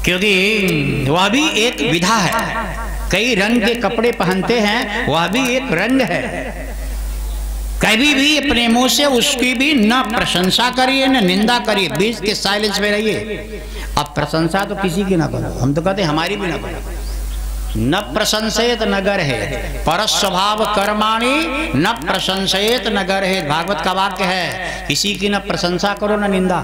क्योंकि वह भी एक विधा है। कई रंग के कपड़े पहनते हैं, वह भी एक रंग है। कभी भी अपने मुंह से उसकी भी न प्रशंसा करिए न निंदा करिए, बीच के साइलेंस में रहिए। अब प्रशंसा तो किसी की ना करो, हम तो कहते हमारी भी ना करो। न प्रशंसेत नगर है परस्वभाव कर्माणि न प्रशंसेत नगर है, भागवत का वाक्य है। किसी की न प्रशंसा करो न निंदा,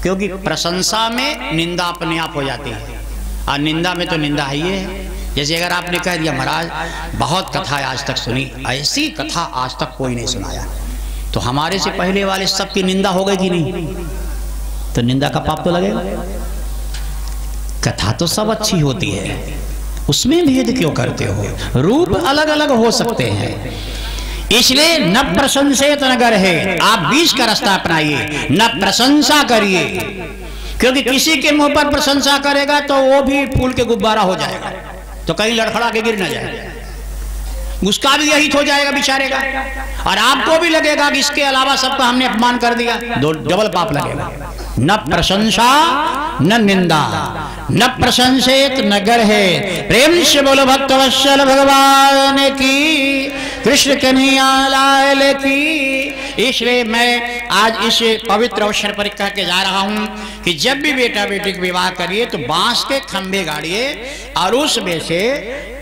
क्योंकि प्रशंसा में निंदा अपने आप हो जाती है और निंदा में तो निंदा ही है। जैसे अगर आपने कह दिया महाराज बहुत कथा आज तक सुनी, ऐसी कथा आज तक कोई नहीं सुनाया, तो हमारे से पहले वाले सबकी निंदा हो गई कि नहीं? तो निंदा का पाप तो लगेगा। कथा तो सब अच्छी होती है, उसमें भेद क्यों करते हो? रूप अलग अलग हो सकते हैं, इसलिए न प्रशंसित नगर है। आप बीच का रास्ता अपनाइए, न प्रशंसा करिए, क्योंकि किसी के मुंह पर प्रशंसा करेगा तो वो भी फूल के गुब्बारा हो जाएगा, तो कहीं लड़खड़ा के गिर ना जाए, उसका भी यही हो जाएगा बेचारे का, और आपको भी लगेगा कि इसके अलावा सबका हमने अपमान कर दिया, दो डबल पाप लगेगा। न प्रशंसा न निंदा, न प्रशंसित नगर है। प्रेम से बोलो भक्तवत्सल भगवान की, कृष्ण कन्हैया लाल की। इसलिए मैं आज इस पवित्र अवसर पर कह के जा रहा हूं कि जब भी बेटा बेटी का विवाह करिए तो बांस के खंभे गाड़िए, और उसमें से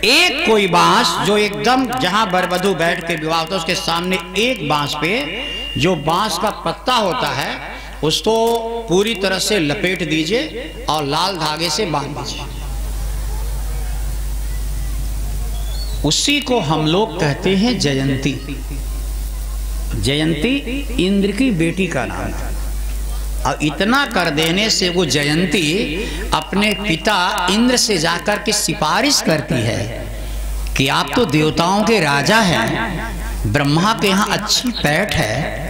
एक कोई बांस जो एकदम जहां बरवधु बैठ के विवाह होता है उसके सामने एक बांस पे जो बांस का पत्ता होता है उसको पूरी तरह से लपेट दीजिए और लाल धागे से बांध दीजिए। उसी को हम लोग कहते हैं जयंती। जयंती इंद्र की बेटी का नाम है, और इतना कर देने से वो जयंती अपने पिता इंद्र से जाकर के सिफारिश करती है कि आप तो देवताओं के राजा हैं, ब्रह्मा के यहाँ अच्छी पैठ है,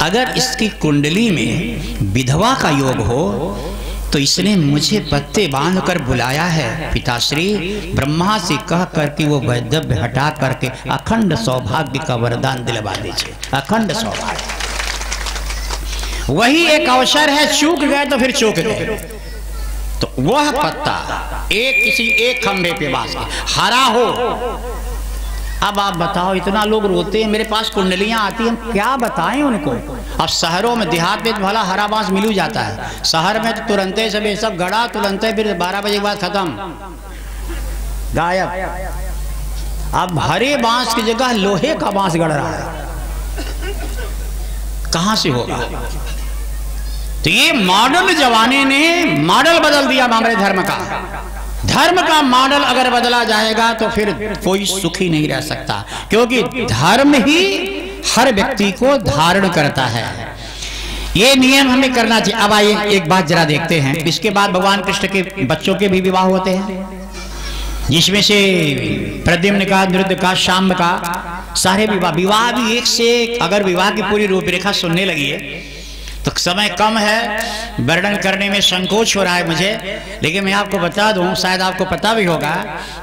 अगर इसकी कुंडली में विधवा का योग हो तो इसने मुझे पत्ते बांध कर बुलाया है। पिताश्री ब्रह्मा से कह करके वो वैधव्य हटा करके अखंड सौभाग्य का वरदान दिलवा दीजिए, अखंड सौभाग्य। वही एक अवसर है, चूक गए तो फिर चूक गए। तो वह पत्ता एक किसी एक खंभे पे बांस हरा हो। अब आप बताओ, इतना लोग रोते हैं, मेरे पास कुंडलियां आती हैं, हम क्या बताएं उनको। अब शहरों में देहात में भला हरा बांस मिल जाता है, शहर में तो तुरंत ही सब गड़ा, तुरंत फिर 12 बजे के बाद खत्म, गायब। अब हरे बांस की जगह लोहे का बांस गड़ रहा है, कहां से होगा? तो ये मॉडल जमाने ने मॉडल बदल दिया हमारे धर्म का। धर्म का मॉडल अगर बदला जाएगा तो फिर कोई सुखी नहीं रह सकता, क्योंकि धर्म ही हर व्यक्ति को धारण करता है। ये नियम हमें करना चाहिए। अब आइए एक बात जरा देखते हैं। इसके बाद भगवान कृष्ण के बच्चों के भी विवाह होते हैं, जिसमें से प्रद्युम्न का, निरुद्ध का, शाम्ब का, सारे विवाह भी एक से एक। अगर विवाह की पूरी रूपरेखा सुनने लगी है तो समय कम है, वर्णन करने में संकोच हो रहा है मुझे, लेकिन मैं आपको बता दूं, शायद आपको पता भी होगा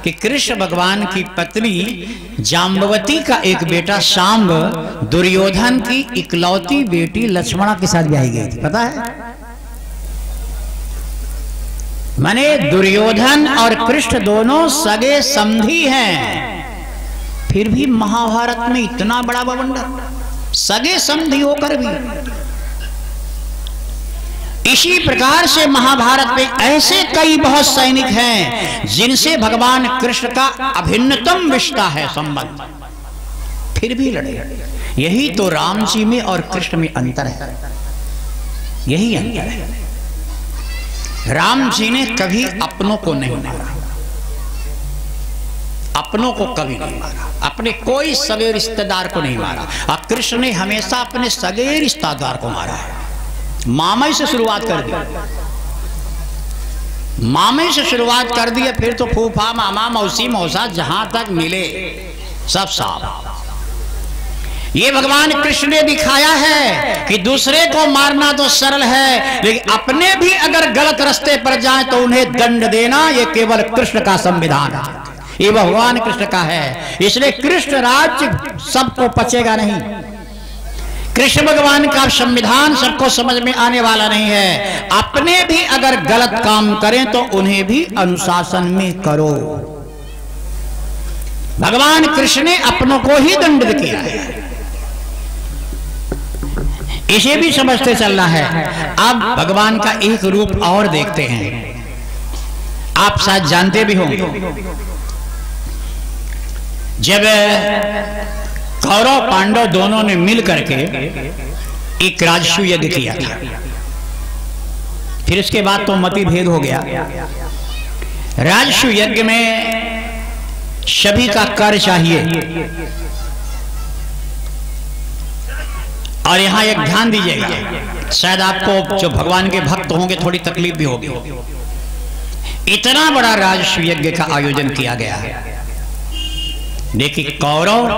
कि कृष्ण भगवान की पत्नी जाम्बवती का एक बेटा शाम्ब दुर्योधन की इकलौती बेटी लक्ष्मणा के साथ ब्याही गई थी, पता है? माने दुर्योधन और कृष्ण दोनों सगे समधी हैं, फिर भी महाभारत में इतना बड़ा बवंडर, सगे समधी होकर भी। इसी प्रकार से महाभारत में ऐसे कई बहुत सैनिक हैं जिनसे भगवान कृष्ण का अभिन्नतम रिश्ता है, संबंध, फिर भी लड़े। यही तो राम जी में और कृष्ण में अंतर है, यही अंतर है। राम जी ने कभी अपनों को नहीं मारा, अपनों को कभी नहीं मारा, अपने कोई सगे रिश्तेदार को नहीं मारा, और कृष्ण ने हमेशा अपने सगे रिश्तेदार को मारा है। मामई से शुरुआत कर दी, मामई से शुरुआत कर दी, फिर तो फूफा, मामा, मौसी, मौसा, जहां तक मिले सब साफ। ये भगवान कृष्ण ने दिखाया है कि दूसरे को मारना तो सरल है, लेकिन अपने भी अगर गलत रास्ते पर जाए तो उन्हें दंड देना ये केवल कृष्ण का संविधान है, ये भगवान कृष्ण का है। इसलिए कृष्ण राज्य सबको पचेगा नहीं, कृष्ण भगवान का संविधान सबको समझ में आने वाला नहीं है। अपने भी अगर गलत काम करें तो उन्हें भी अनुशासन में करो। भगवान कृष्ण ने अपनों को ही दंडित किया है, इसे भी समझते चलना है। अब भगवान का एक रूप और देखते हैं, आप शायद जानते भी होंगे। जब कौरव पांडव दोनों ने मिल करके एक राजसूय यज्ञ किया था, फिर उसके बाद तो मतभेद हो गया। राजसूय यज्ञ में सभी का कर चाहिए, और यहां एक ध्यान दीजिएगा, शायद आपको जो भगवान के भक्त होंगे थोड़ी तकलीफ भी होगी। इतना बड़ा राजसूय यज्ञ का आयोजन किया गया, देखिए कौरव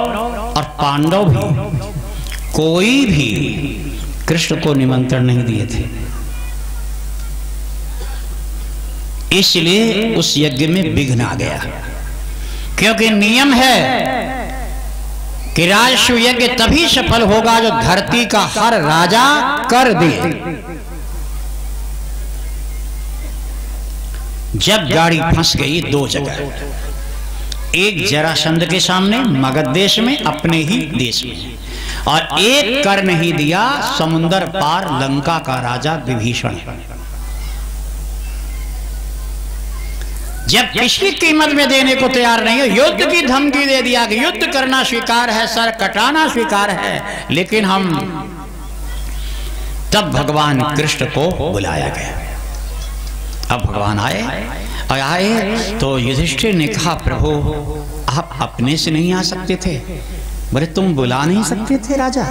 और पांडव भी कोई भी कृष्ण को निमंत्रण नहीं दिए थे, इसलिए उस यज्ञ में विघ्न आ गया। क्योंकि नियम है कि राजसूय यज्ञ तभी सफल होगा जो धरती का हर राजा कर दे। जब गाड़ी फंस गई दो जगह, एक जरासंध के सामने मगध देश में, अपने ही देश में, और एक कर नहीं दिया समुद्र पार लंका का राजा विभीषण। जब किसी कीमत में देने को तैयार नहीं है, युद्ध की धमकी दे दिया कि युद्ध करना स्वीकार है, सर कटाना स्वीकार है, लेकिन हम, तब भगवान कृष्ण को बुलाया गया। अब भगवान आए, और आए तो युधिष्ठिर ने कहा, प्रभु आप अपने से नहीं आ सकते थे? बोले तुम बुला नहीं सकते थे राजा,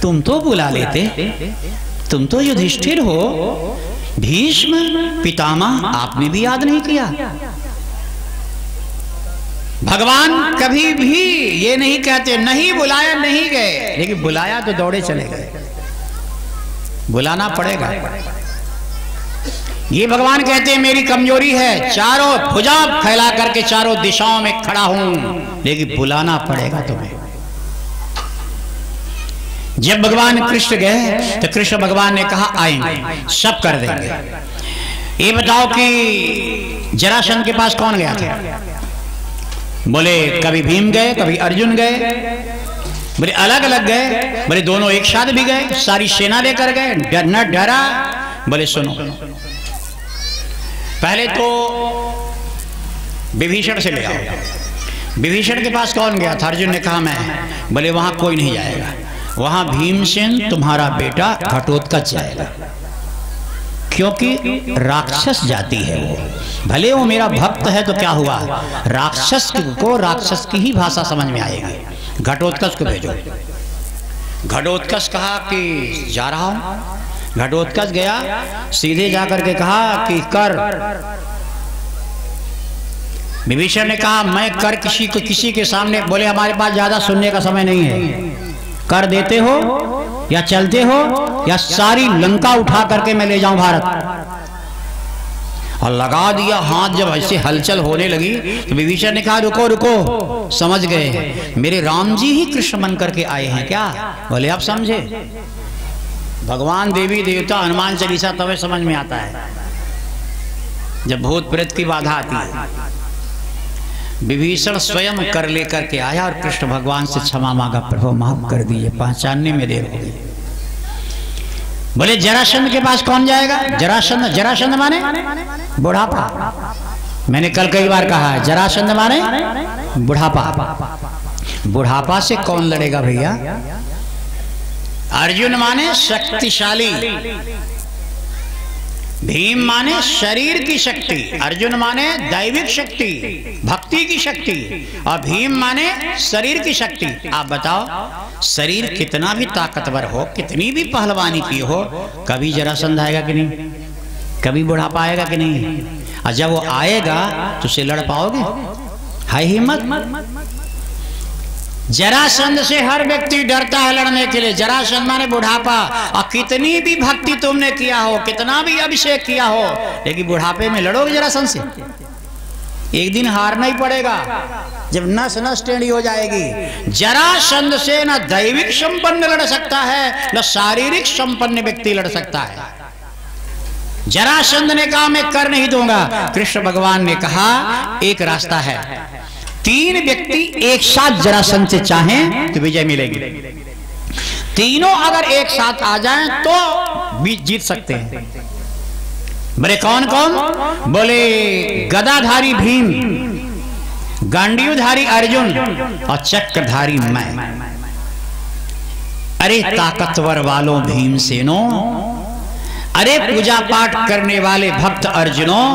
तुम तो बुला लेते, तुम तो युधिष्ठिर हो, भीष्म पितामह आपने भी याद नहीं किया। भगवान कभी भी ये नहीं कहते नहीं बुलाया नहीं गए, लेकिन बुलाया तो दौड़े चले गए। बुलाना पड़ेगा। ये भगवान कहते हैं मेरी कमजोरी है, चारों भुजा फैला करके चारों दिशाओं में खड़ा हूं, लेकिन बुलाना पड़ेगा तुम्हें। जब भगवान कृष्ण गए तो कृष्ण भगवान ने कहा आएंगे, सब कर देंगे। ये बताओ कि जरासंध के पास कौन गया था? बोले कभी भीम गए, कभी अर्जुन गए, बोले अलग अलग गए, बोले दोनों एक साथ भी गए, सारी सेना लेकर गए, न डरा। बोले सुनो, पहले तो विभीषण से ले आओ। विभीषण के पास कौन गया था? अर्जुन ने कहा मैं। बोले वहां कोई नहीं जाएगा, वहां भीमसेन तुम्हारा बेटा घटोत्कच जाएगा, क्योंकि राक्षस जाति है वो। भले वो मेरा भक्त है तो क्या हुआ, राक्षस को राक्षस की ही भाषा समझ में आएगी। घटोत्कच को भेजो। घटोत्कच कहा कि जा रहा हूं। घटोत्कच गया, सीधे जाकर के कहा कि कर। विभीषण ने कहा मैं कर किसी के सामने। बोले हमारे पास ज्यादा सुनने का समय नहीं है, कर देते हो या चलते हो या सारी लंका उठा करके मैं ले जाऊं भारत। और लगा दिया हाथ। जब ऐसे हलचल होने लगी तो विभीषण ने कहा रुको रुको, समझ गए मेरे राम जी ही कृष्ण बन करके आए हैं क्या? बोले आप समझे, भगवान देवी देवता हनुमान चालीसा तब समझ में आता है जब भूत प्रेत की बाधा आती है। विभीषण स्वयं कर लेकर के आया और कृष्ण भगवान से क्षमा मांगा, प्रभु माफ कर दीजिए, पहचानने में देर हो गई। बोले जरासंध के पास कौन जाएगा? जरासंध, जरासंध माने बुढ़ापा। मैंने कल कई बार कहा है जरासंध माने बुढ़ापा। बुढ़ापा से कौन लड़ेगा भैया? अर्जुन माने शक्तिशाली, भीम माने शरीर की शक्ति, अर्जुन माने दैविक शक्ति, भक्ति की शक्ति, और भीम माने शरीर की शक्ति। आप बताओ शरीर कितना भी ताकतवर हो, कितनी भी पहलवानी की हो, कभी जरासंध आएगा कि नहीं? कभी बुढ़ापा आएगा कि नहीं? और जब वो आएगा तो उसे लड़ पाओगे? है हिम्मत? जरासंध से हर व्यक्ति डरता है लड़ने के लिए। जरासंध माने बुढ़ापा। और कितनी भी भक्ति तुमने किया हो, कितना भी अभिषेक किया हो, लेकिन बुढ़ापे में लड़ोगे जरासंध से? एक दिन हारना ही पड़ेगा, जब नस नस टेढ़ी हो जाएगी। जरासंध से न दैविक संपन्न लड़ सकता है, न शारीरिक संपन्न व्यक्ति लड़ सकता है। जरासंध ने कहा मैं कर नहीं दूंगा। कृष्ण भगवान ने कहा एक रास्ता है, 3 व्यक्ति एक साथ जरासंध से चाहें तो विजय मिलेगी। तीनों अगर एक साथ आ जाएं तो जीत सकते हैं। बोले कौन कौन? बोले गदाधारी भीम, गांडीवधारी अर्जुन और चक्रधारी मैं। अरे ताकतवर वालों भीमसेनों, अरे पूजा पाठ करने वाले भक्त अर्जुनों,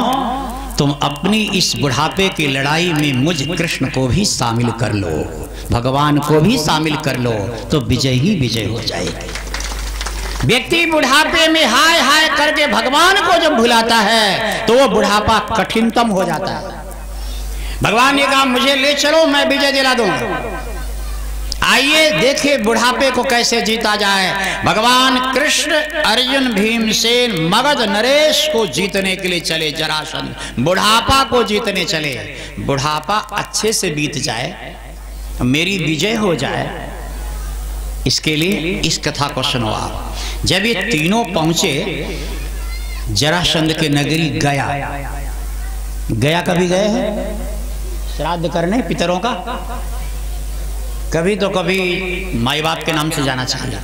तुम अपनी इस बुढ़ापे की लड़ाई में मुझ कृष्ण को भी शामिल कर लो, भगवान को भी शामिल कर लो, तो विजय ही विजय हो जाएगी। व्यक्ति बुढ़ापे में हाय हाय करके भगवान को जब भुलाता है तो वो बुढ़ापा कठिनतम हो जाता है। भगवान ने कहा मुझे ले चलो, मैं विजय दिला दूंगा। आइए देखिए बुढ़ापे को कैसे जीता जाए। भगवान कृष्ण अर्जुन भीमसेन मगध नरेश को जीतने के लिए चले, जरासंध बुढ़ापा को जीतने चले। बुढ़ापा अच्छे से बीत जाए, मेरी विजय हो जाए, इसके लिए इस कथा को सुनो आप। जब ये तीनों पहुंचे जरासंध के नगरी गया, गया कभी गए हैं श्राद्ध करने पितरों का? कभी तो कभी माई बाप के नाम से जाना चाहिए।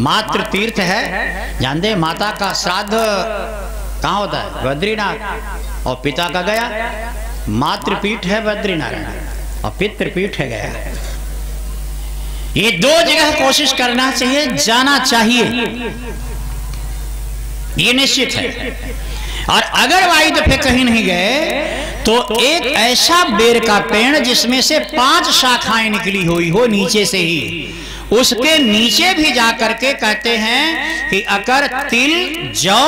मातृ तीर्थ है, जानते हैं माता का श्राद्ध कहाँ होता है? बद्रीनाथ। और पिता का गया। मातृपीठ है बद्रीनाथ और पितृपीठ है गया। ये 2 जगह कोशिश करना चाहिए, जाना चाहिए, ये निश्चित है। और अगर वाई दफे कहीं नहीं गए तो एक ऐसा बेर का पेड़ जिसमें से 5 शाखाएं निकली हुई हो नीचे से ही, उसके नीचे भी जाकर के कहते हैं कि अगर तिल जौ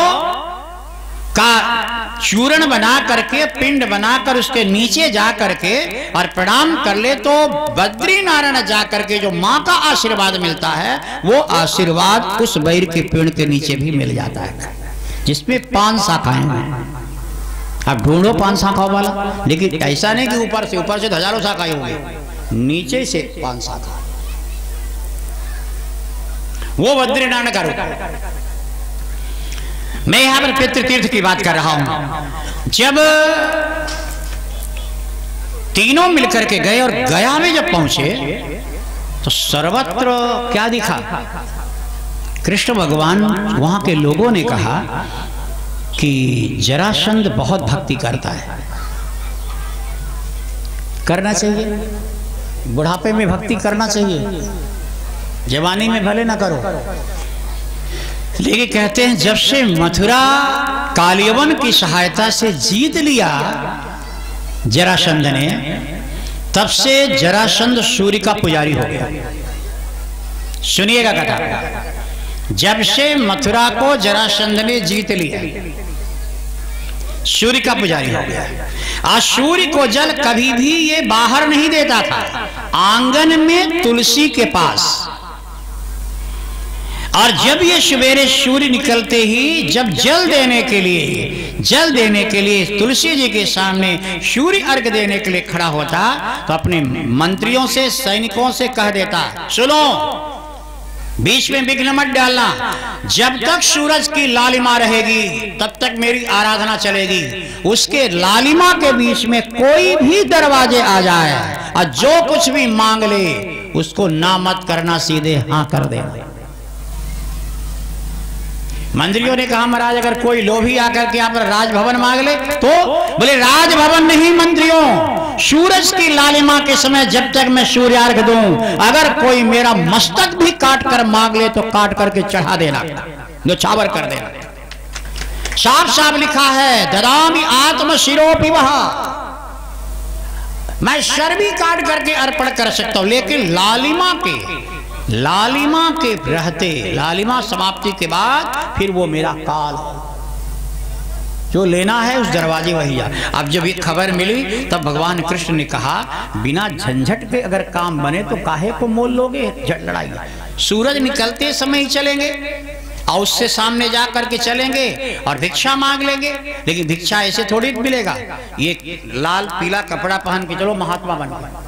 का चूर्ण बना करके पिंड बनाकर उसके नीचे जा करके और प्रणाम कर ले तो बद्री नारायण जा करके जो माँ का आशीर्वाद मिलता है वो आशीर्वाद उस बैर के पेड़ के नीचे भी मिल जाता है, जिसमें 5 शाखाएं हैं। अब ढूंढो 5 शाखाओं वाला, लेकिन ऐसा नहीं कि ऊपर से हजारों शाखाएं होंगी, नीचे से 5 शाखा, वो बद्रीनारायण का रूप। मैं यहां पर पितृतीर्थ की बात कर रहा हूं। जब तीनों मिलकर के गए और गया में जब पहुंचे तो सर्वत्र क्या दिखा? कृष्ण भगवान वहां के लोगों ने कहा कि जरासंध बहुत भक्ति करता है, करना चाहिए, बुढ़ापे में भक्ति करना चाहिए, जवानी में भले ना करो। लेकिन कहते हैं जब से मथुरा कालियवन की सहायता से जीत लिया जरासंध ने, तब से जरासंध सूर्य का पुजारी हो गया। सुनिएगा कथा। जब से मथुरा को जरासंध ने जीत लिया, सूर्य का पुजारी हो गया। आज सूर्य को जल कभी भी ये बाहर नहीं देता था, आंगन में तुलसी के पास। और जब ये सवेरे सूर्य निकलते ही जब जल देने के लिए तुलसी जी के सामने सूर्य अर्घ देने के लिए खड़ा होता तो अपने मंत्रियों से सैनिकों से कह देता, सुनो बीच में विघ्न मत डालना, जब तक सूरज की लालिमा रहेगी तब तक मेरी आराधना चलेगी। उसके लालिमा के बीच में कोई भी दरवाजे आ जाए और जो कुछ भी मांग ले उसको ना मत करना, सीधे हाँ कर देना। मंत्रियों ने कहा महाराज अगर कोई लोभी आकर के यहाँ पर राजभवन मांग ले तो? बोले राजभवन नहीं मंत्रियों, सूरज की लालिमा के समय जब तक मैं सूर्यार्घ दूं, अगर कोई मेरा मस्तक भी काट कर मांग ले तो काट करके चढ़ा देना, न्योछावर कर देना। साफ साफ लिखा है ददामि आत्म शिरोपि वह, मैं सर भी काट करके अर्पण कर सकता हूं, लेकिन लालिमा के रहते, लालिमा समाप्ति के बाद फिर वो मेरा काल, जो लेना है उस दरवाजे वही जा। अब जब ये खबर मिली तब भगवान कृष्ण ने कहा बिना झंझट के अगर काम बने तो काहे को मोल लोगे लड़ाई, सूरज निकलते समय ही चलेंगे। और उससे सामने जा करके चलेंगे और भिक्षा मांग लेंगे। लेकिन भिक्षा ऐसे थोड़ी मिलेगा, ये लाल पीला कपड़ा पहन के चलो, महात्मा बन के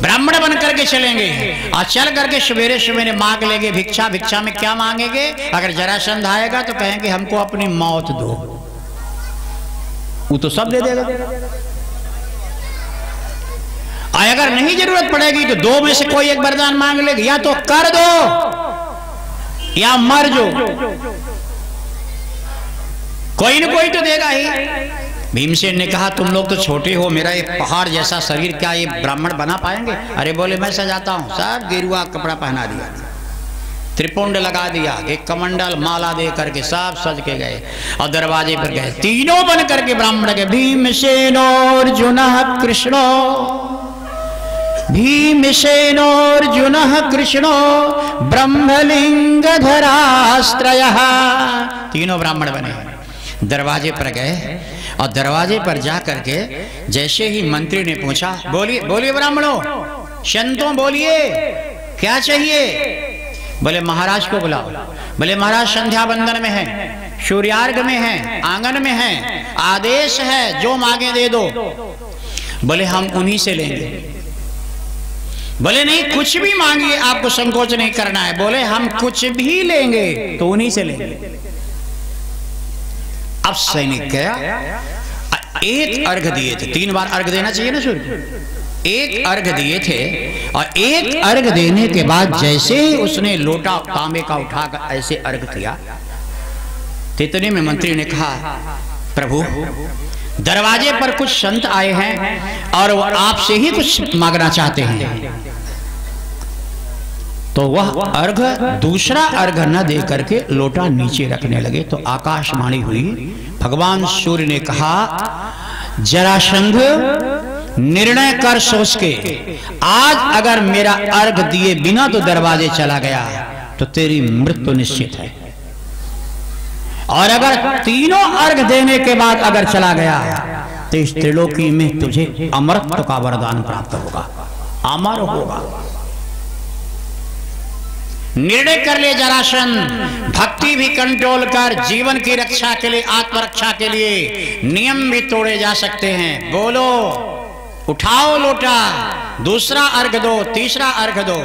ब्राह्मण बन करके चलेंगे और चल करके सवेरे सवेरे मांग लेंगे भिक्षा। भिक्षा में क्या मांगेंगे? अगर जरासंध आएगा तो कहेंगे हमको अपनी मौत दो, वो तो सब दे देगा। और अगर नहीं जरूरत पड़ेगी तो दो में से कोई एक वरदान मांग लेगा, या तो कर दो या मर जो, कोई न कोई तो देगा ही। भीमसेन ने कहा तुम लोग तो छोटे हो, मेरा ये पहाड़ जैसा शरीर क्या ये ब्राह्मण बना पाएंगे? अरे बोले मैं सजाता हूं। सब गेरुआ कपड़ा पहना दिया, त्रिपुंड लगा दिया, एक कमंडल माला दे करके सब सज के गए और दरवाजे पर गए। तीनों बन करके ब्राह्मण के भीमसेनोर्जुनः कृष्णो, भीमसेनोर्जुनः कृष्णो ब्रह्मलिंगधरास्त्रयः। तीनों ब्राह्मण बने, दरवाजे पर गए और दरवाजे पर जा करके जैसे ही मंत्री ने पूछा, बोलिए बोलिए ब्राह्मणों, संतों बोलिए क्या चाहिए? बोले महाराज को बुलाओ। बोले महाराज संध्या बंदन में है, सूर्यार्घ में है, आंगन में है, आदेश है जो मांगे दे दो। बोले हम उन्हीं से लेंगे। बोले नहीं कुछ भी मांगिए, आपको संकोच नहीं करना है। बोले हम कुछ भी लेंगे तो उन्हीं से लेंगे। अब सैनिक गया, एक अर्घ दिए थे, 3 बार अर्घ देना चाहिए ना सूर्य, एक अर्घ दिए थे और एक अर्घ देने के बाद जैसे ही उसने लोटा तांबे का उठाकर ऐसे अर्घ किया, इतने में मंत्री ने कहा प्रभु दरवाजे पर कुछ संत आए हैं और वो आपसे ही कुछ मांगना चाहते हैं। तो वह अर्घ दूसरा अर्घ न दे करके लोटा नीचे रखने लगे। तो आकाशवाणी हुई, भगवान सूर्य ने कहा जरासंध निर्णय कर सोच के, आज अगर मेरा अर्घ दिए बिना तो दरवाजे चला गया तो तेरी मृत्यु निश्चित है, और अगर तीनों अर्घ देने के बाद अगर चला गया तो इस त्रिलोकी में तुझे अमरत्व का वरदान प्राप्त होगा, अमर होगा। निर्णय कर ले जरासंध, भक्ति भी कंट्रोल कर, जीवन की रक्षा के लिए, आत्मरक्षा के लिए नियम भी तोड़े जा सकते हैं। बोलो उठाओ लोटा, दूसरा अर्घ दो, तीसरा अर्घ दो।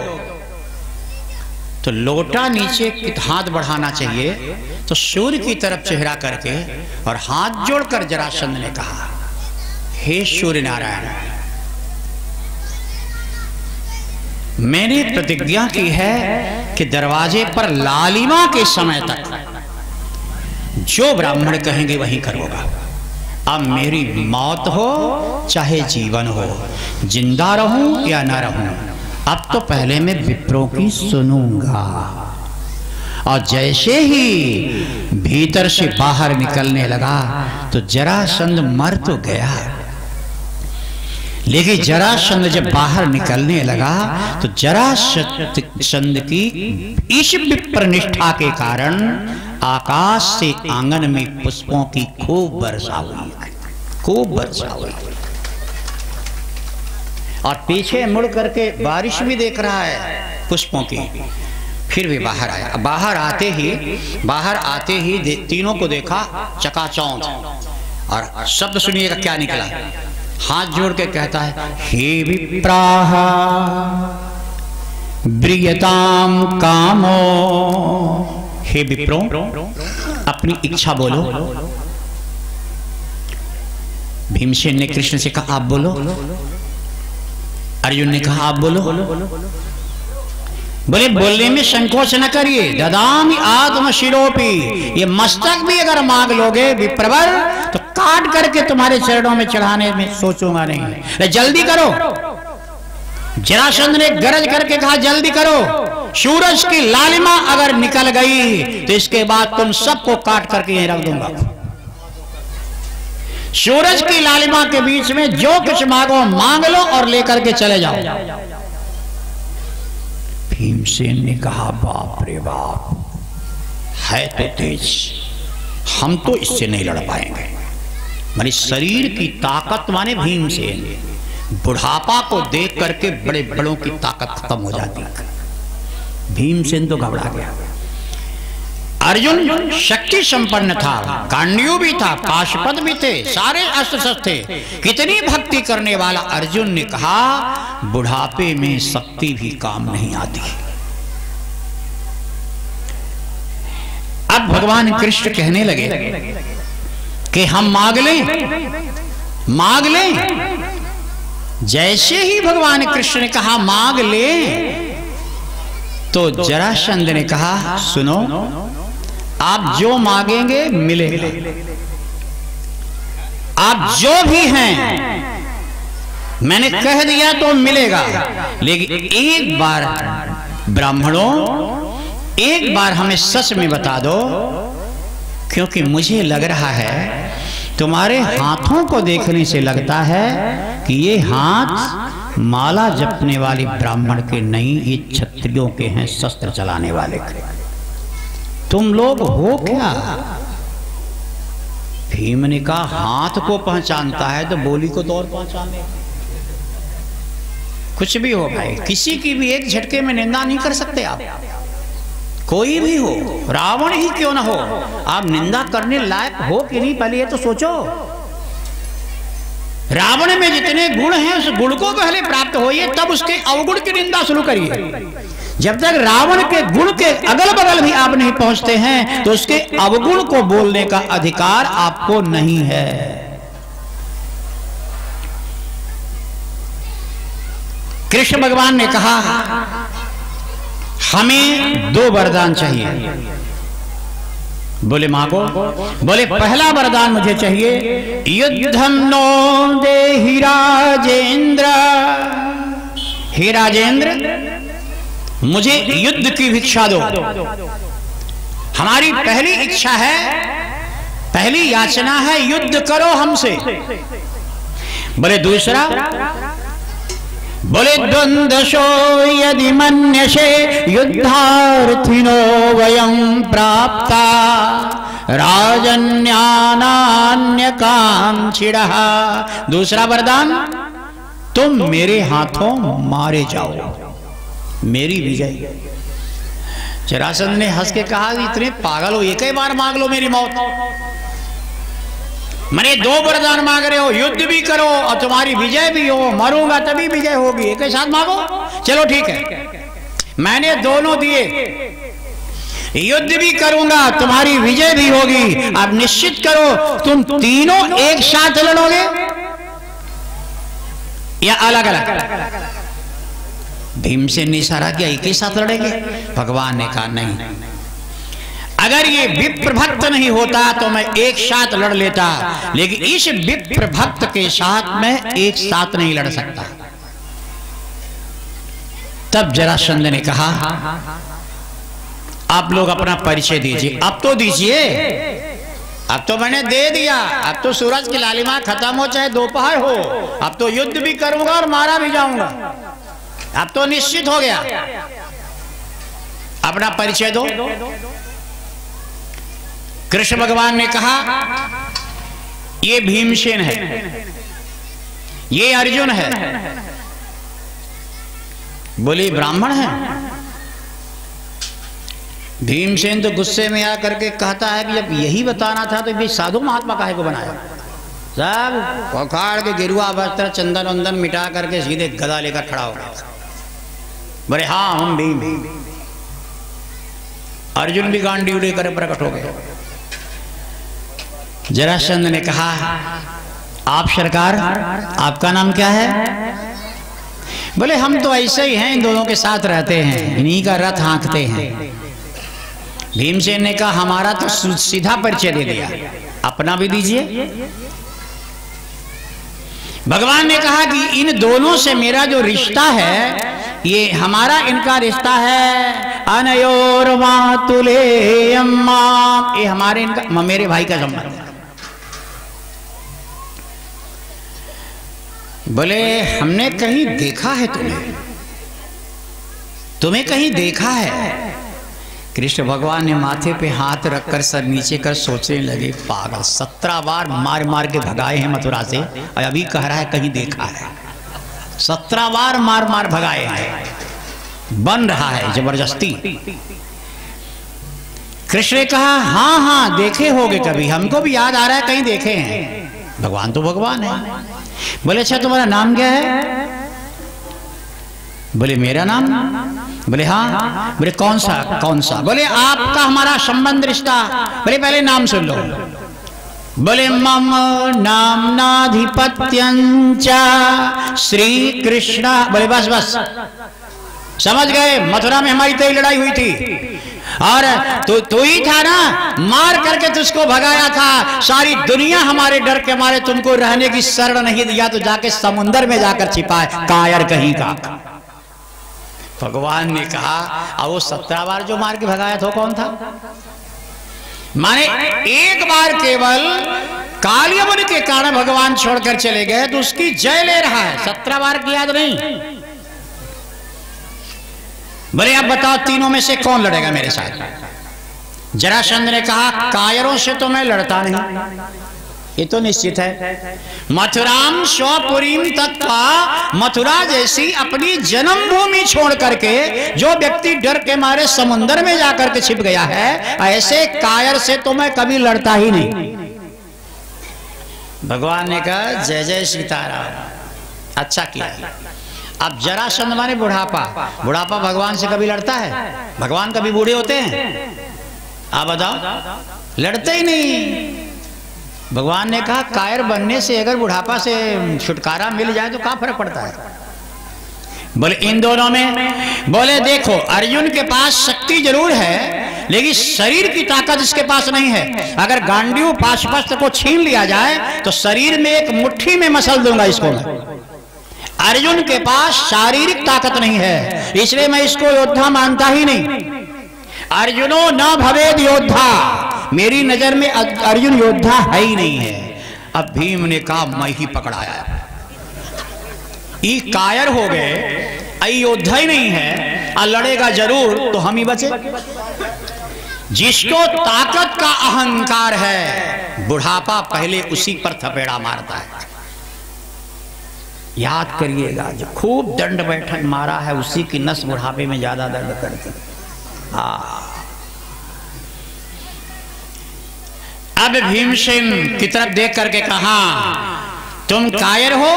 तो लोटा नीचे हाथ बढ़ाना चाहिए, तो सूर्य की तरफ चेहरा करके और हाथ जोड़कर जरासंध ने कहा हे सूर्य नारायण, मैंने प्रतिज्ञा की है कि दरवाजे पर लालिमा के समय तक जो ब्राह्मण कहेंगे वही करूंगा। अब मेरी मौत हो चाहे जीवन हो, जिंदा रहूं या ना रहूं, अब तो पहले मैं विप्रों की सुनूंगा। और जैसे ही भीतर से बाहर निकलने लगा तो जरासंध मर तो गया, लेकिन जरासंध जब बाहर निकलने लगा तो जरासंध की इस विप्रनिष्ठा के कारण आकाश से आंगन में पुष्पों की खूब वर्षा हुई, खूब वर्षा हुई। और पीछे मुड़ करके बारिश भी देख रहा है पुष्पों की। फिर भी बाहर आया, बाहर आते ही तीनों को देखा चकाचौंध। और शब्द सुनिएगा क्या निकला, हाथ जोड़ के कहता है हे विप्राः ब्रियताम कामो, हे विप्रो अपनी इच्छा बोलो। भीमसेन ने कृष्ण से कहा आप बोलो, अर्जुन ने कहा आप बोलो। बोले बोलने में संकोच न करिए, ददामि आत्म शिरोपि, ये मस्तक भी अगर मांग लोगे विप्रवर तो काट करके तुम्हारे चरणों में चढ़ाने में सोचूंगा नहीं, जल्दी करो। जरासंध ने गरज करके कहा जल्दी करो, सूरज की लालिमा अगर निकल गई तो इसके बाद तुम सबको काट करके यहीं रख दूंगा। सूरज की लालिमा के बीच में जो कुछ मांगो मांग लो और लेकर के चले जाओ। भीमसेन ने कहा बाप रे बाप, है तो तेज, हम तो इससे नहीं लड़ पाएंगे। मेरे शरीर की ताकत माने भीमसेन, बुढ़ापा को देख करके बड़े बड़ों की ताकत खत्म हो जाती है। भीमसेन तो घबरा गया, अर्जुन शक्ति संपन्न था, कांडीव भी था, पाशुपत भी थे, सारे अस्त्र शस्त्र थे। कितनी भक्ति करने वाला अर्जुन ने कहा बुढ़ापे में शक्ति भी काम नहीं आती। अब भगवान कृष्ण कहने लगे कि हम मांग लें। जैसे ही भगवान कृष्ण ने कहा मांग लें, तो जरासंध ने कहा सुनो, आप जो मांगेंगे मिलेगा, आप जो भी हैं मैंने कह दिया तो मिलेगा। लेकिन एक बार ब्राह्मणों, एक बार हमें सच में बता दो, क्योंकि मुझे लग रहा है तुम्हारे हाथों को देखने से लगता है कि ये हाथ माला जपने वाले ब्राह्मण के नहीं, ये क्षत्रियों के हैं, शस्त्र चलाने वाले के। तुम लोग हो क्या? भीम ने कहा हाथ को पहचानता है तो बोली को तो और पहचाने। कुछ भी हो भाई, किसी की भी एक झटके में निंदा नहीं कर सकते आप। कोई भी हो, रावण ही क्यों ना हो, आप निंदा करने लायक हो कि नहीं, पहले ये तो सोचो। रावण में जितने गुण हैं उस गुण को पहले प्राप्त होइए, तब उसके अवगुण की निंदा शुरू करिए। जब तक रावण के गुण के अगल बगल भी आप नहीं पहुंचते हैं तो उसके अवगुण को बोलने का अधिकार आपको नहीं है। कृष्ण भगवान ने कहा हमें 2 वरदान चाहिए। बोले मांगो। बोले पहला वरदान मुझे चाहिए, युद्धम नो देहि राजेंद्र। हे राजेंद्र, मुझे युद्ध की भिक्षा दो। हमारी पहली इच्छा है, पहली याचना है, युद्ध करो हमसे। बोले दूसरा, बोले द्वंद्वशो यदि मन्यसे युद्धार्थिनो वयं प्राप्ता राजन्यानान्यकांक्षिणः। दूसरा वरदान, तुम मेरे हाथों मारे जाओ, मेरी विजय। जरासंध ने हंस के कहा इतने पागल हो, एक ही बार मांग लो मेरी मौत। मैंने 2 वरदान मांग रहे हो, युद्ध भी करो और तुम्हारी विजय भी हो, मरूंगा तभी विजय होगी, एक ही साथ मांगो। चलो ठीक है, मैंने दोनों दिए, युद्ध भी करूंगा तुम्हारी विजय भी होगी। अब निश्चित करो तुम तीनों एक साथ लड़ोगे या अलग अलग? भीमसेन ने इशारा किया एक ही साथ लड़ेंगे। भगवान ने कहा नहीं, अगर ये विप्र भक्त नहीं होता तो मैं एक साथ लड़ लेता, लेकिन इस विप्र भक्त के साथ मैं एक साथ नहीं लड़ सकता। तब जरासंध ने कहा आप लोग अपना परिचय दीजिए। अब तो दीजिए, अब तो मैंने दे दिया, अब तो सूरज की लालिमा खत्म हो चाहे दोपहर हो, अब तो युद्ध भी करूंगा और मारा भी जाऊंगा, अब तो निश्चित हो गया। अपना परिचय दो। कृष्ण भगवान ने कहा ये भीमसेन है, ये अर्जुन है। बोले ब्राह्मण है? भीमसेन तो गुस्से में आकर के कहता है कि जब यही बताना था तो ये साधु महात्मा काहे को बनाया? सब उखाड़ के गिरुआ वस्त्र चंदन वंदन मिटा करके सीधे गदा लेकर खड़ा हो गया। बोले हाँ हम भीम। अर्जुन भी गांडी लेकर प्रकट हो गए। जरासंध ने कहा आप सरकार, आपका नाम क्या है? बोले हम तो ऐसे ही हैं, इन दोनों के साथ रहते हैं, इन्हीं का रथ हाँकते हैं। भीमसेन ने कहा हमारा तो सीधा परिचय दे दिया, अपना भी दीजिए। भगवान ने कहा कि इन दोनों से मेरा जो रिश्ता है, ये हमारा इनका रिश्ता है अनयोर मातुले अम्मा, ये हमारे इनका मेरे भाई का संबंध है। बोले हमने कहीं देखा है तुम्हें कहीं देखा है? कृष्ण भगवान ने माथे पे हाथ रखकर सर नीचे कर सोचने लगे, पागल 17 बार मार मार के भगाए हैं मथुरा से और अभी कह रहा है कहीं देखा है। 17 बार मार मार भगाए हैं, बन रहा है जबरदस्ती। कृष्ण ने कहा हाँ हाँ देखे होगे कभी, हमको भी याद आ रहा है कहीं देखे हैं। भगवान तो भगवान है। बोले अच्छा तुम्हारा नाम क्या है? बोले मेरा नाम? बोले हाँ। बोले कौन सा कौन सा? बोले आपका हमारा संबंध रिश्ता। बोले पहले नाम सुन लो। बोले मम नामनाधिपत्यंच श्री कृष्ण। बोले बस बस समझ गए, मथुरा में हमारी तो लड़ाई हुई थी और तू ही था ना, मार करके तुझको भगाया था। सारी दुनिया हमारे डर के मारे तुमको रहने की शरण नहीं दिया, तो जाके समुंदर में जाकर छिपाए, कायर कहीं का। भगवान ने कहा अब वो 17 बार जो मार के भगाया था कौन था? माने एक बार केवल कालियमुनि के कारण भगवान छोड़कर चले गए, तो उसकी जय ले रहा है, 17 बार की याद नहीं। बोले अब बताओ तीनों में से कौन लड़ेगा मेरे साथ? जरासंध ने कहा कायरों से तो मैं लड़ता नहीं, ये तो निश्चित है। मथुराम स्वपुरीम तत्वा, मथुरा जैसी अपनी जन्मभूमि छोड़ करके जो व्यक्ति डर के मारे समुद्र में जाकर के छिप गया है, ऐसे कायर से तो मैं कभी लड़ता ही नहीं। भगवान ने कहा जय जय सीताराम, अच्छा किया। अब जरासंध माने बुढ़ापा, बुढ़ापा भगवान से कभी लड़ता है? भगवान कभी बूढ़े होते हैं? आप बताओ, लड़ते ही नहीं। भगवान ने कहा कायर बनने से अगर बुढ़ापा से छुटकारा मिल जाए तो क्या फर्क पड़ता है? बोले इन दोनों में। बोले देखो अर्जुन के पास शक्ति जरूर है, लेकिन शरीर की ताकत इसके पास नहीं है। अगर गांडीव पाशुपत्र को छीन लिया जाए तो शरीर में एक मुट्ठी में मसल दूंगा इसको मैं। अर्जुन के पास शारीरिक ताकत नहीं है, इसलिए मैं इसको योद्धा मानता ही नहीं। अर्जुनो न भवेद योद्धा, मेरी नजर में अर्जुन योद्धा है ही नहीं है। अब भीम ने कहा मैं ही पकड़ाया, ये कायर हो गए, योद्धा ही नहीं है और लड़ेगा जरूर तो हम ही बचे। जिसको ताकत का अहंकार है, बुढ़ापा पहले उसी पर थपेड़ा मारता है। याद करिएगा, जो खूब दंड बैठक मारा है उसी की नस बुढ़ापे में ज्यादा दर्द करती। अब भीमसेन की तरफ देख करके कहा तुम कायर हो,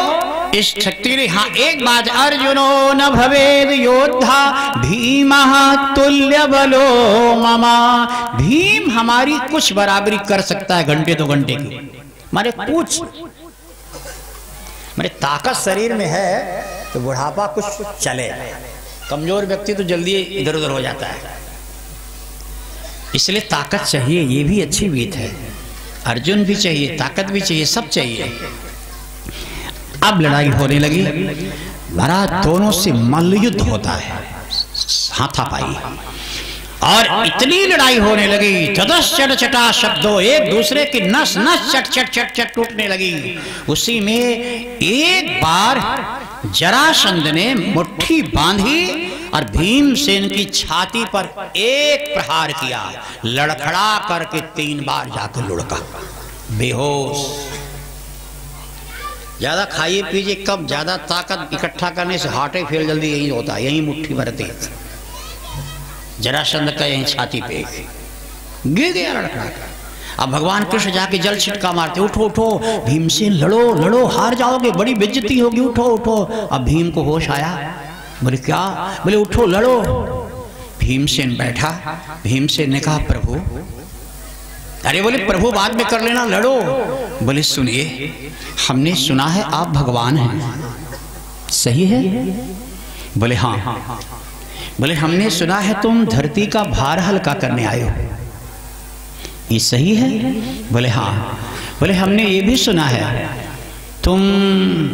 इस शक्ति ने। हाँ एक बात, अर्जुनो न भवेद योद्धा भीमः तुल्य बलो ममा, भीम हमारी कुछ बराबरी कर सकता है घंटे 2 घंटे की, मारे कुछ, मेरे ताकत शरीर में है तो बुढ़ापा कुछ चले, कमजोर व्यक्ति तो जल्दी इधर उधर हो जाता है। इसलिए ताकत चाहिए, ये भी अच्छी बात है। अर्जुन भी चाहिए, ताकत भी चाहिए, सब चाहिए। अब लड़ाई होने लगी, महाराज दोनों से मल्लयुद्ध होता है, हाथापाई, और इतनी लड़ाई होने लगी, तदस चट चटा शब्दों, एक दूसरे की नस नस चट चट चट चट टूटने लगी। उसी में एक बार जरासंध ने मुट्ठी बांधी और भीमसेन की छाती पर एक प्रहार किया, लड़खड़ा करके 3 बार जाकर लुढ़का, बेहोश। ज्यादा खाइए पीजिए कब, ज्यादा ताकत इकट्ठा करने से हार्ट फेल जल्दी यही होता है, यही मुट्ठी भरती है। जरासंध का यही छाती पे गिर गया लड़खड़ा कर। अब भगवान कृष्ण जाके जल छिटका मारते, उठो उठो भीमसेन, लड़ो लड़ो, हार जाओगे, बड़ी बेइज्जती होगी, उठो उठो। अब भीम को होश आया, बोले क्या? बोले उठो लड़ो। भीमसेन बैठा, भीमसेन ने कहा प्रभु, अरे बोले प्रभु बाद में कर लेना, लड़ो। बोले सुनिए, हमने सुना है आप भगवान हैं, सही है? बोले हाँ। बोले हमने सुना है तुम धरती का भार हल्का करने आए हो, ये सही है? बोले हाँ। बोले हमने ये भी सुना है तुम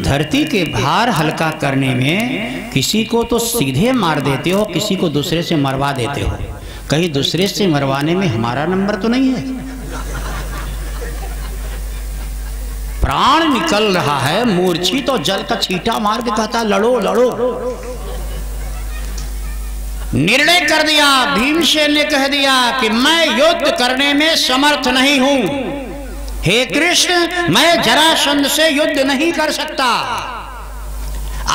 धरती के भार हल्का करने में किसी को तो सीधे मार देते हो, किसी को दूसरे से मरवा देते हो, कहीं दूसरे से मरवाने में हमारा नंबर तो नहीं है? प्राण निकल रहा है, मूर्छित तो जल का छींटा मार के कहता लड़ो लड़ो। निर्णय कर दिया, भीमसेन ने कह दिया कि मैं युद्ध करने में समर्थ नहीं हूं। हे कृष्ण, मैं जरासंध से युद्ध नहीं कर सकता।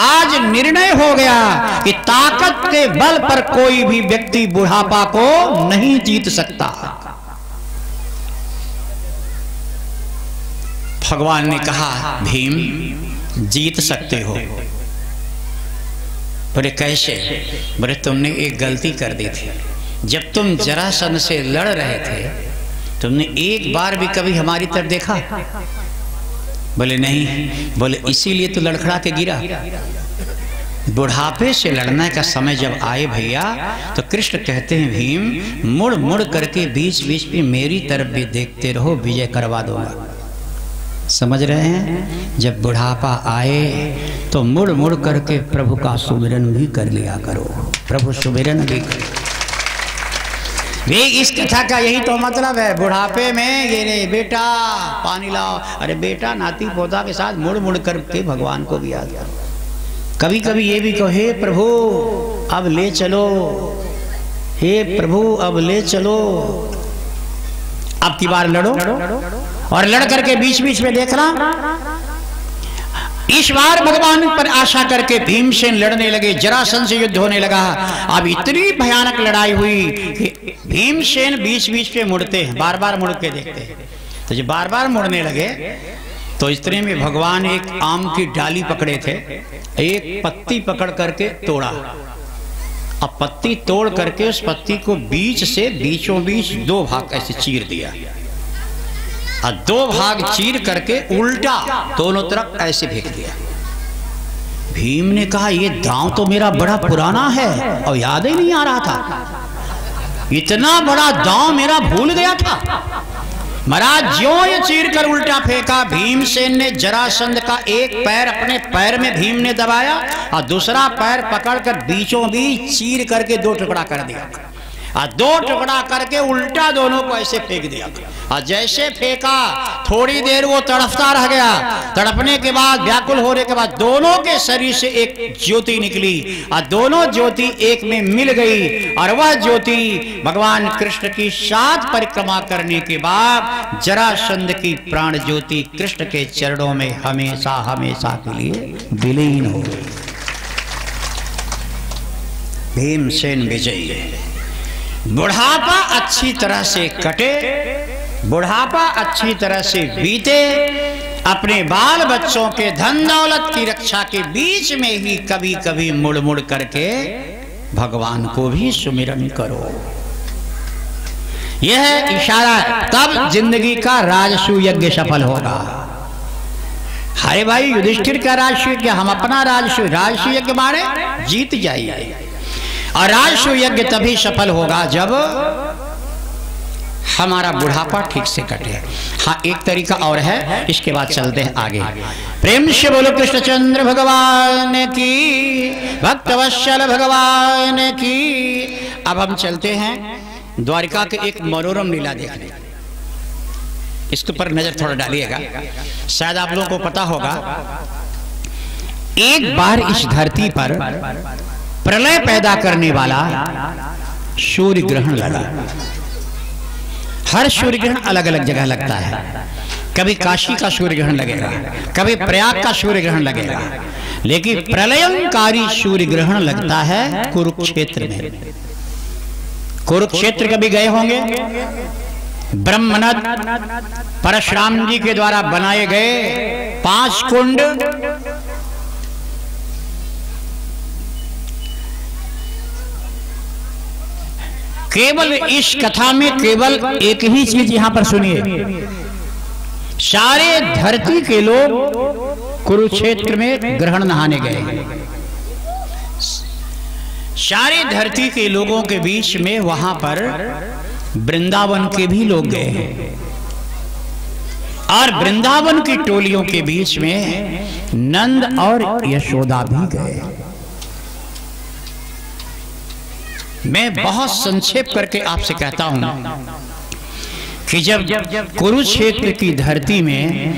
आज निर्णय हो गया कि ताकत के बल पर कोई भी व्यक्ति बुढ़ापा को नहीं जीत सकता। भगवान ने कहा, भीम जीत सकते हो। बोले कैसे? बोले तुमने एक गलती कर दी थी। जब तुम जरासंध से लड़ रहे थे, तुमने एक बार भी कभी हमारी तरफ देखा? बोले नहीं। बोले इसीलिए तो लड़खड़ा के गिरा। बुढ़ापे से लड़ने का समय जब आए भैया, तो कृष्ण कहते हैं, भीम मुड़ मुड़ करके बीच बीच में मेरी तरफ भी देखते रहो, विजय करवा दूंगा। समझ रहे हैं? जब बुढ़ापा आए तो मुड़ मुड़ करके प्रभु का सुमिरन भी कर लिया करो, प्रभु सुमिरन भी करो। इस कथा का यही तो मतलब है। बुढ़ापे में ये रे बेटा पानी लाओ, अरे बेटा नाती पोता के साथ मुड़ मुड़ करके भगवान को भी याद करो। कभी कभी ये भी कहो, हे प्रभु अब ले चलो, हे प्रभु अब ले चलो। अब की बार लड़ो, और लड़ करके बीच बीच में देखना। इस बार भगवान पर आशा करके भीमसेन लड़ने लगे, जरासंध से युद्ध होने लगा। अब इतनी भयानक लड़ाई हुई कि भीमसेन बीच बीच में मुड़ते हैं, बार बार मुड़ के देखते हैं। तो जब बार बार मुड़ने लगे तो इतने में भगवान एक आम की डाली पकड़े थे, एक पत्ती पकड़ करके तोड़ा। अब पत्ती तोड़ करके उस पत्ती को बीच से बीचों बीच दो भाग ऐसे चीर दिया, और दो भाग चीर करके उल्टा दोनों तरफ ऐसे फेंक दिया। भीम ने कहा, ये दांव तो मेरा बड़ा पुराना है और याद ही नहीं आ रहा था। इतना बड़ा दांव मेरा भूल गया था। महाराज ज्यों ये चीर कर उल्टा फेंका, भीमसेन ने जरासंध का एक पैर अपने पैर में भीम ने दबाया और दूसरा पैर पकड़कर बीचों बीच चीर करके दो टुकड़ा कर दिया, और दो टुकड़ा करके उल्टा दोनों को ऐसे फेंक दिया। और जैसे फेंका थोड़ी देर वो तड़पता रह गया। तड़पने के बाद, व्याकुल होने के बाद दोनों के शरीर से एक ज्योति निकली, और दोनों ज्योति एक में मिल गई। और वह ज्योति भगवान कृष्ण की 7 परिक्रमा करने के बाद जरासंध की प्राण ज्योति कृष्ण के चरणों में हमेशा हमेशा के लिए विलीन हो गई। भीमसेन विजयी। बुढ़ापा अच्छी तरह से कटे, बुढ़ापा अच्छी तरह से बीते। अपने बाल बच्चों के धन दौलत की रक्षा के बीच में ही कभी कभी मुड़ मुड़ करके भगवान को भी सुमिरन करो। यह इशारा, तब जिंदगी का राजसूय यज्ञ सफल होगा। अरे भाई युधिष्ठिर का राजसूय क्या, हम अपना राजसूय यज्ञ मारे जीत जाइए। और राजसूय यज्ञ तभी सफल होगा जब हमारा बुढ़ापा ठीक से कटे। हाँ, एक तरीका और है, इसके बाद चलते हैं आगे। प्रेम से बोलो कृष्णचंद्र भगवान की, भक्तवत्सल भगवान की। अब हम चलते हैं द्वारिका के एक मनोरम लीला देखने। इसके ऊपर नजर थोड़ा डालिएगा, शायद आप लोगों को पता होगा। एक बार इस धरती पर प्रलय पैदा करने वाला सूर्य ग्रहण लगा। हर सूर्य ग्रहण अलग अलग जगह लगता है। कभी काशी का सूर्य ग्रहण लगेगा, कभी प्रयाग का सूर्य ग्रहण लगेगा, लेकिन प्रलयंकारी सूर्य ग्रहण लगता है कुरुक्षेत्र में। कुरुक्षेत्र कभी गए होंगे? ब्रह्मनद परशुराम जी के द्वारा बनाए गए 5 कुंड, केवल इस कथा में केवल एक ही चीज यहां पर सुनिए। सारे धरती के लोग कुरुक्षेत्र में ग्रहण नहाने गए। सारी धरती के लोगों के बीच में वहां पर वृंदावन के भी लोग गए, और वृंदावन की टोलियों के बीच में नंद और यशोदा भी गए। मैं बहुत संक्षेप करके आपसे कहता हूं कि जब कुरुक्षेत्र की धरती में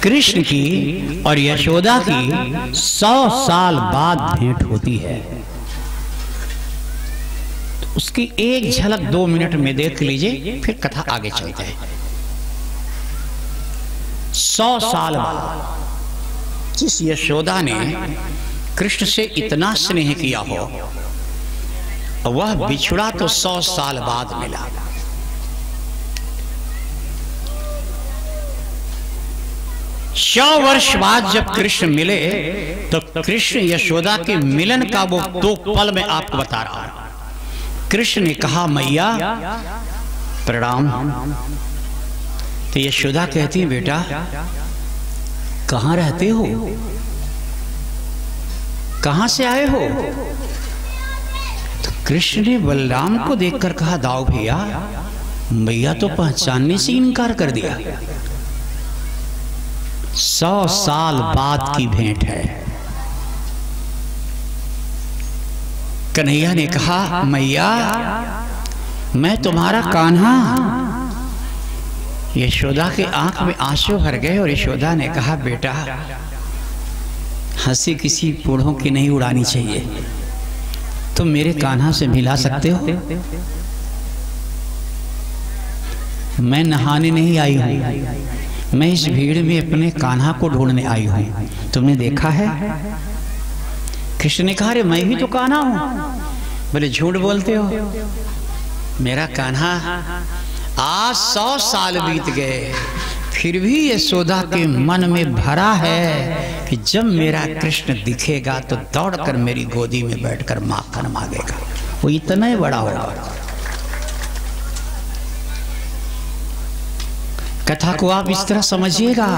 कृष्ण की और यशोदा की 100 साल बाद भेंट होती है, तो उसकी एक झलक 2 मिनट में देख लीजिए, फिर कथा आगे चलते हैं। 100 साल बाद जिस यशोदा ने कृष्ण से इतना स्नेह किया हो, वह बिछड़ा तो 100 साल बाद मिला। सौ वर्ष बाद जब कृष्ण मिले तो कृष्ण यशोदा के मिलन का वो 2 पल मैं आपको बता रहा हूं। कृष्ण ने कहा मैया प्रणाम। तो यशोदा कहती बेटा कहां रहते हो, कहां से आए हो? तो कृष्ण ने बलराम को देखकर कहा दाऊ भैया मैया तो पहचानने से इनकार कर दिया। 100 साल बाद की भेंट है। कन्हैया ने कहा मैया मैं तुम्हारा कान्हा। यशोदा के आंख में आंसू भर गए और यशोदा ने कहा बेटा हंसी किसी बूढ़ों की नहीं उड़ानी चाहिए, तुम मेरे कान्हा से मिला सकते हो? मैं नहाने नहीं आई हूं, मैं इस भीड़ में अपने कान्हा को ढूंढने आई हूं, तुमने देखा है? कृष्ण ने कहा अरे मैं भी तो कान्हा हूं। बोले झूठ बोलते हो, मेरा कान्हा आज 100 साल बीत गए फिर भी यशोदा के मन में भरा है कि जब मेरा कृष्ण दिखेगा तो दौड़कर मेरी गोदी में बैठकर माखन मांगेगा। वो इतना ही बड़ा होगा। कथा को आप इस तरह समझिएगा,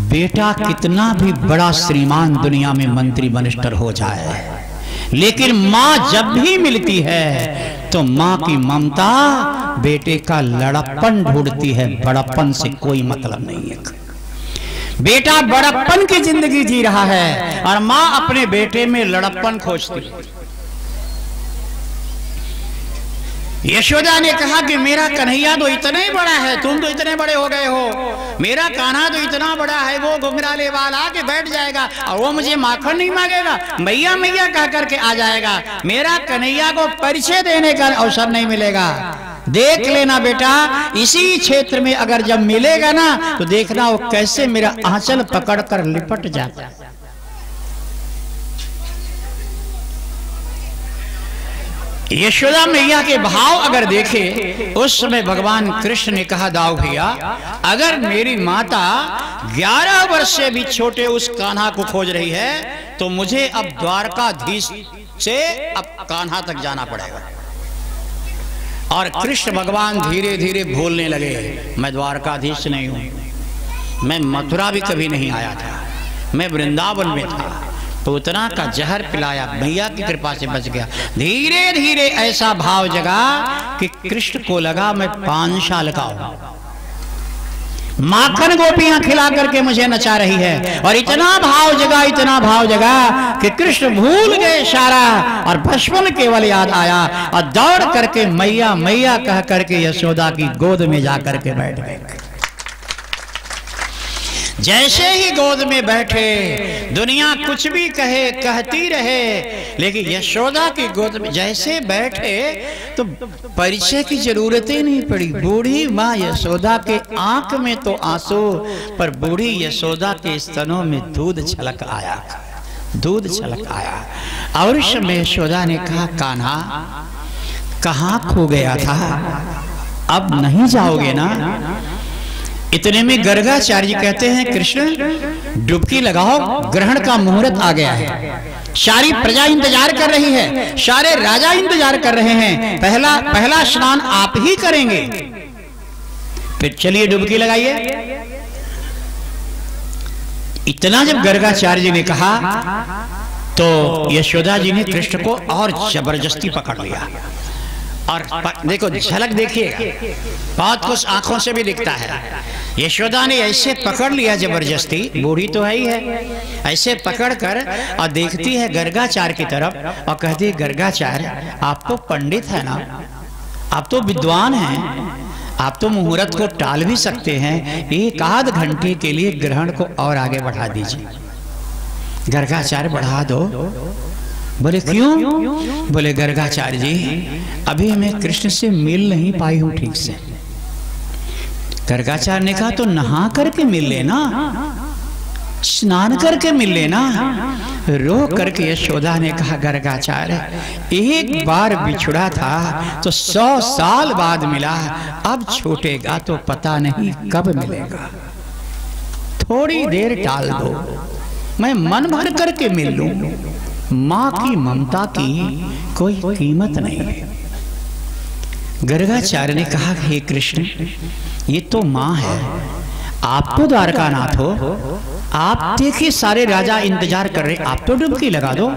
बेटा कितना भी बड़ा श्रीमान दुनिया में मंत्री मिनिस्टर हो जाए, लेकिन मां जब भी मिलती है तो मां की ममता बेटे का लड़प्पन ढूंढती है, बड़प्पन से कोई मतलब नहीं है। बेटा बड़प्पन की जिंदगी जी रहा है और मां अपने बेटे में लड़प्पन खोजती है। यशोदा ने कहा कि मेरा कन्हैया तो इतना ही बड़ा है, तुम तो इतने बड़े हो गए हो, मेरा कान्हा तो इतना बड़ा है वो घुंघराले वाला आके बैठ जाएगा और वो मुझे माखन नहीं मांगेगा, मैया मैया कह करके आ जाएगा, मेरा कन्हैया को परिचय देने का अवसर नहीं मिलेगा। देख लेना बेटा इसी क्षेत्र में अगर जब मिलेगा ना तो देखना वो कैसे मेरा आंचल पकड़कर लिपट जाता है। यशोदा मैया के भाव अगर देखे उस समय भगवान कृष्ण ने कहा दाऊ भैया अगर मेरी माता 11 वर्ष से भी छोटे उस कान्हा को खोज रही है तो मुझे अब द्वारकाधीश से अब कान्हा तक जाना पड़ेगा। और कृष्ण भगवान धीरे धीरे भूलने लगे, मैं द्वारकाधीश नहीं हूं, मैं मथुरा भी कभी नहीं आया था, मैं वृंदावन में था, पूतना का जहर पिलाया, मैया की कृपा से बच गया। धीरे धीरे ऐसा भाव जगा कि कृष्ण को लगा मैं 5 साल का हूं, माखन गोपियां खिला करके मुझे नचा रही है। और इतना भाव जगा, इतना भाव जगा कि कृष्ण भूल गए सारा और बचपन केवल याद आया और दौड़ करके मैया मैया कह करके यशोदा की गोद में जाकर के बैठ गए। जैसे ही गोद में बैठे दुनिया कुछ भी कहे कहती रहे, लेकिन यशोदा की गोद में जैसे बैठे तो परिचय की जरूरत ही नहीं पड़ी। बूढ़ी माँ यशोदा के आंख में तो आंसू, पर बूढ़ी यशोदा के स्तनों में दूध छलक आया, दूध छलक आया। और इस समय यशोदा ने कहा कान्हा कहाँ खो गया था, अब नहीं जाओगे ना? इतने में गर्गाचार्य जी कहते हैं कृष्ण डुबकी लगाओ, ग्रहण का मुहूर्त आ गया है, सारी प्रजा इंतजार कर रही है, सारे राजा इंतजार कर रहे हैं, पहला स्नान आप ही करेंगे, फिर चलिए डुबकी लगाइए। इतना जब गर्गाचार्य जी ने कहा तो यशोदा जी ने कृष्ण को और जबरदस्ती पकड़ लिया। और देखो झलक देखिएगा, बहुत कुछ आंखों से भी दिखता है। यशोदा ने ऐसे पकड़ लिया जबरदस्ती, बूढ़ी तो है ही है, ऐसे पकड़ कर और देखती है गर्गाचार्य की तरफ और कहती है गर्गाचार्य आप तो पंडित है ना, आप तो विद्वान हैं, आप तो मुहूर्त को टाल भी सकते हैं, 1 आध घंटे के लिए ग्रहण को और आगे बढ़ा दीजिए। गर्गाचार्य बढ़ा दो। बोले क्यों? बोले गर्गाचार्य जी अभी मैं कृष्ण से मिल नहीं पाई हूं ठीक से। गर्गाचार्य ने कहा तो नहा करके मिल लेना। स्नान करके मिल लेना। रो करके यशोदा ने कहा गर्गाचार्य, एक बार बिछुड़ा था तो 100 साल बाद मिला, अब छूटेगा तो पता नहीं कब मिलेगा। थोड़ी देर टाल दो, मैं मन भर करके मिल लूं। मां की ममता की कोई कीमत नहीं है। गर्गाचार्य ने कहा, हे कृष्ण, ये तो मां है, आप तो द्वारकानाथ हो, आप देखिए सारे राजा इंतजार कर रहे, आप तो डुबकी लगा दो।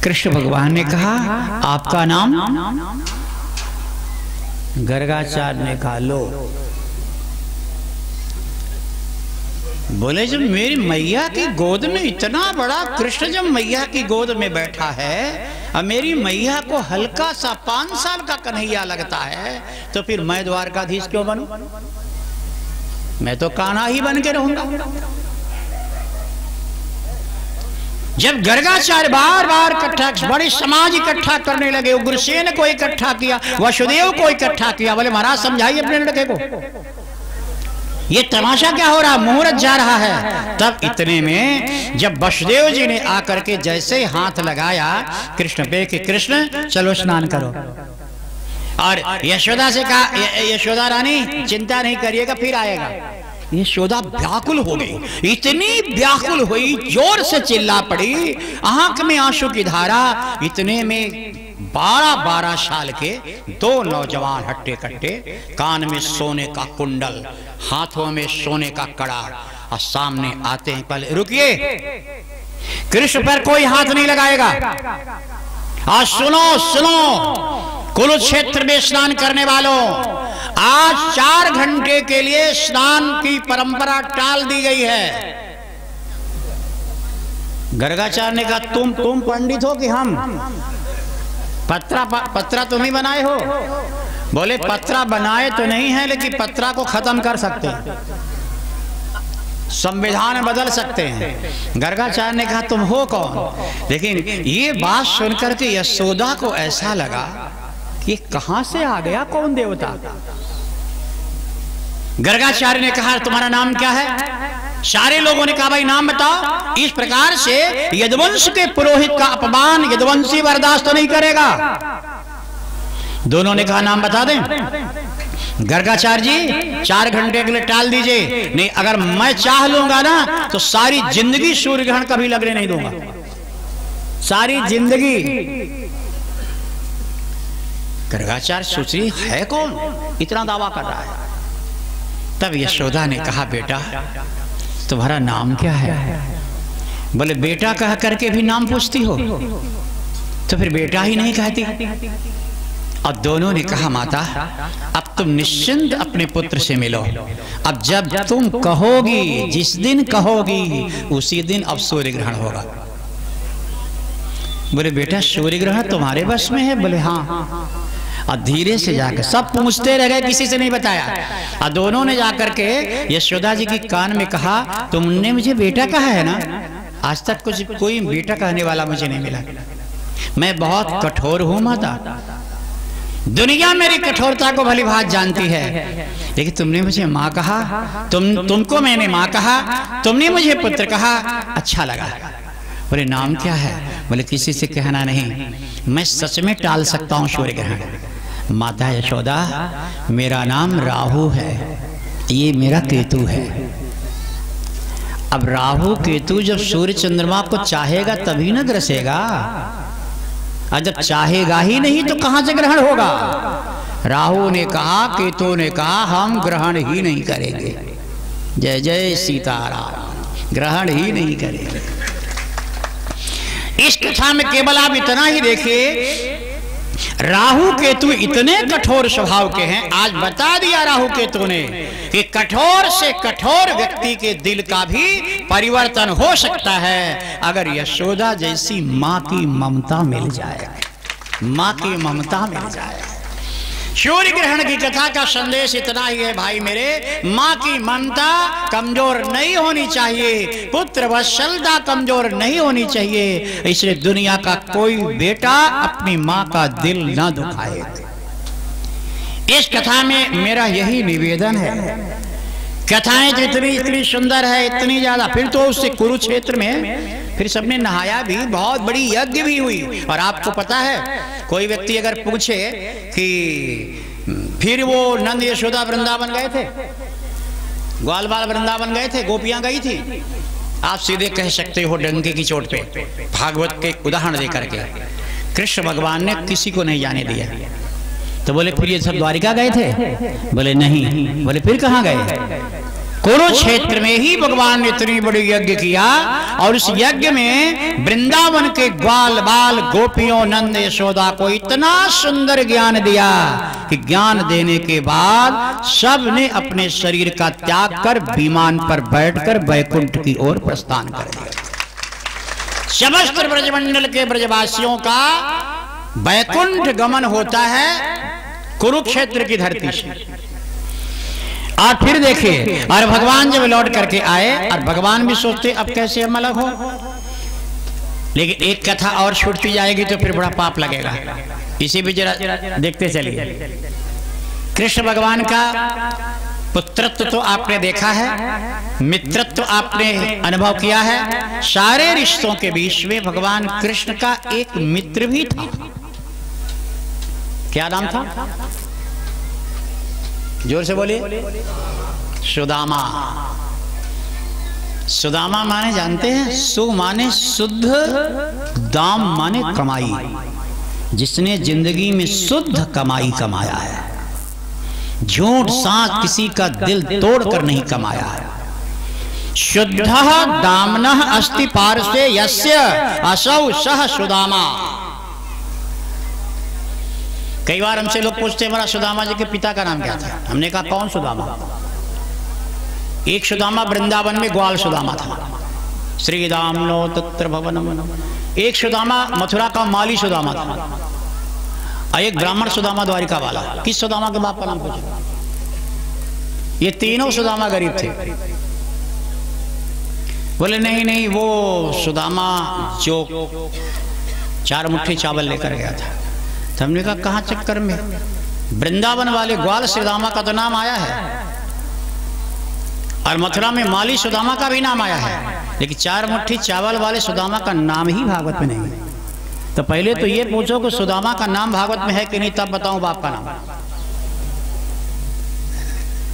कृष्ण भगवान ने कहा, आपका नाम? गर्गाचार्य ने कहा, लो। बोले, जब मेरी मैया की गोद में इतना बड़ा कृष्ण जब मैया की गोद में बैठा है और मेरी मैया को हल्का सा 5 साल का कन्हैया लगता है, तो फिर मैं द्वारकाधीश क्यों बनूं? मैं तो कान्हा ही बन के रहूंगा। जब गर्गाचार्य बार बार इकट्ठा, बड़े समाज इकट्ठा करने लगे, उग्रसेन को इकट्ठा किया, वसुदेव को इकट्ठा किया। बोले, महाराज समझाइए अपने लड़के को, ये तमाशा क्या हो रहा, मुहूर्त जा रहा है। तब इतने में जब वसुदेव जी ने आकर के जैसे हाथ लगाया कृष्ण पे कि कृष्ण चलो स्नान करो, और यशोदा से कहा, यशोदा रानी चिंता नहीं करिएगा, फिर आएगा। यशोदा व्याकुल हो गई, इतनी व्याकुल हुई, जोर से चिल्ला पड़ी, आंख में आंसू की धारा। इतने में 12-12 साल के 2 नौजवान हट्टे कट्टे, कान में सोने का कुंडल, हाथों में सोने का कड़ा, और सामने आते हैं। पहले रुकिए, कृष्ण पर कोई हाथ नहीं लगाएगा। आज सुनो सुनो, कुरुक्षेत्र में स्नान करने वालों, आज 4 घंटे के लिए स्नान की परंपरा टाल दी गई है। गर्गाचार्य ने कहा, तुम पंडित हो कि हम? पत्रा तुम ही बनाए हो? बोले, पत्रा बनाए तो नहीं है, लेकिन पत्रा को खत्म कर सकते हैं, संविधान बदल सकते हैं। गर्गाचार्य ने कहा, तुम हो कौन? लेकिन ये बात सुनकर के यशोदा को ऐसा लगा कि कहां से आ गया, कौन देवता? गर्गाचार्य ने कहा, तुम्हारा नाम क्या है? सारे लोगों ने कहा, भाई नाम बताओ। इस प्रकार से यदुवंश के पुरोहित का अपमान यदुवंशी बर्दाश्त नहीं करेगा। दोनों ने कहा, नाम बता दें। गर्गाचार्य जी 4 घंटे के लिए टाल दीजिए, नहीं अगर मैं चाह लूंगा ना तो सारी जिंदगी सूर्य ग्रहण कभी लगने नहीं दूंगा, सारी जिंदगी। गर्गाचार्य सोच रही है कौन इतना दावा कर रहा है। तब यशोदा ने कहा, बेटा तुम्हारा नाम क्या है? बोले, बेटा कह करके भी नाम पूछती हो, तो फिर बेटा ही नहीं कहती। और दोनों ने कहा, माता अब तुम निश्चिंत अपने पुत्र से मिलो, अब जब तुम कहोगी, जिस दिन कहोगी उसी दिन अब सूर्य ग्रहण होगा। बोले, बेटा सूर्य ग्रहण तुम्हारे बस में है? बोले, हाँ। और धीरे से जाकर सब पूछते रह गए, किसी से नहीं बताया। और दोनों ने जाकर के यशोदा जी की कान में कहा, तुमने मुझे बेटा कहा है ना? आज तक कोई बेटा कहने वाला मुझे नहीं मिला। मैं बहुत कठोर हूं माता, दुनिया मेरी कठोरता को भली भांति जानती है, लेकिन तुमने मुझे माँ कहा, तुमको मैंने माँ कहा, तुमने मुझे पुत्र कहा, अच्छा लगा। बोले, नाम क्या है? बोले, किसी से कहना नहीं, मैं सच में टाल सकता हूँ सूर्य ग्रहण। माता यशोदा, मेरा नाम राहु है, ये मेरा केतु है। अब राहु केतु जब सूर्य चंद्रमा को चाहेगा तभी न ग्रसेगा, और जब चाहेगा ही नहीं तो कहां से ग्रहण होगा? राहु ने कहा, केतु ने कहा, हम ग्रहण ही नहीं करेंगे। जय जय सीताराम, ग्रहण ही नहीं करेंगे। इस कथा में केवल आप इतना ही देखिए, राहु केतु इतने कठोर स्वभाव के हैं। आज बता दिया राहु केतु ने कि कठोर से कठोर व्यक्ति के दिल का भी परिवर्तन हो सकता है अगर यशोदा जैसी मां की ममता मिल जाए, मां की ममता मिल जाए। सूर्य ग्रहण की कथा का संदेश इतना ही है भाई मेरे, माँ की ममता कमजोर नहीं होनी चाहिए, पुत्र वत्सलता कमजोर नहीं होनी चाहिए। इसलिए दुनिया का कोई बेटा अपनी माँ का दिल न दुखाए। इस कथा में मेरा यही निवेदन है कथाएं तो इतनी सुंदर है, इतनी ज्यादा। फिर तो उससे कुरुक्षेत्र में फिर सबने नहाया भी, बहुत बड़ी यज्ञ भी हुई। और आपको पता है, कोई व्यक्ति अगर पूछे कि फिर वो नंद यशोदा वृंदावन गए थे, ग्वाल बाल वृंदावन गए थे, गोपियां गई थी, आप सीधे कह सकते हो डंके की चोट पे, भागवत के उदाहरण देकर के, कृष्ण भगवान ने किसी को नहीं जाने दिया। तो बोले फिर ये सब द्वारिका गए थे? बोले नहीं। बोले फिर कहाँ गए? कुरुक्षेत्र में ही भगवान ने इतनी बड़ी यज्ञ किया, और उस यज्ञ में वृंदावन के ग्वाल बाल गोपियों नंद यशोदा को इतना सुंदर ज्ञान दिया कि ज्ञान देने के बाद सब ने अपने शरीर का त्याग कर विमान पर बैठकर वैकुंठ की ओर प्रस्थान कर दिया। समस्त ब्रजमंडल के ब्रजवासियों का वैकुंठ गमन होता है कुरुक्षेत्र की धरती से। और फिर देखिए, और भगवान जब लौट करके आए, और भगवान भी सोचते अब कैसे हम अलग हो, लेकिन एक कथा और छूटती जाएगी तो फिर बड़ा पाप लगेगा। इसी भी जरा देखते चलिए। कृष्ण भगवान का पुत्रत्व तो आपने देखा है, मित्रत्व आपने अनुभव किया है। सारे रिश्तों के बीच में भगवान कृष्ण का एक मित्र भी था। क्या नाम था? जोर से बोलिए। सुदामा। सुदामा माने जानते हैं? सु माने शुद्ध, दाम माने कमाई, जिसने जिंदगी में शुद्ध कमाई कमाया है, झूठ सांच किसी का दिल तोड़कर नहीं कमाया है। शुद्ध दामनः अस्ति पार्श्वे यस्य असौ सह सुदामा। कई बार हमसे लोग पूछते हैं, हमारा सुदामा जी के पिता का नाम क्या था? हमने कहा कौन सुदामा? एक सुदामा वृंदावन में ग्वाल सुदामा था, श्री दामनो तत्र भवनम। एक सुदामा मथुरा का माली सुदामा था, और एक ब्राह्मण सुदामा द्वारिका वाला। किस सुदामा के बाप का नाम पूछो? ये तीनों सुदामा गरीब थे। बोले नहीं नहीं, वो सुदामा जो 4 मुट्ठी चावल लेकर गया था। तो हमने कहा कहाँ चक्कर में? वृंदावन वाले ग्वाल सुदामा का तो नाम आया है, और मथुरा में माली सुदामा का भी नाम आया है, लेकिन 4 मुट्ठी चावल वाले सुदामा का नाम ही भागवत में नहीं है। तो पहले तो ये पूछो कि सुदामा का नाम भागवत में है कि नहीं, तब बताऊं बाप का नाम।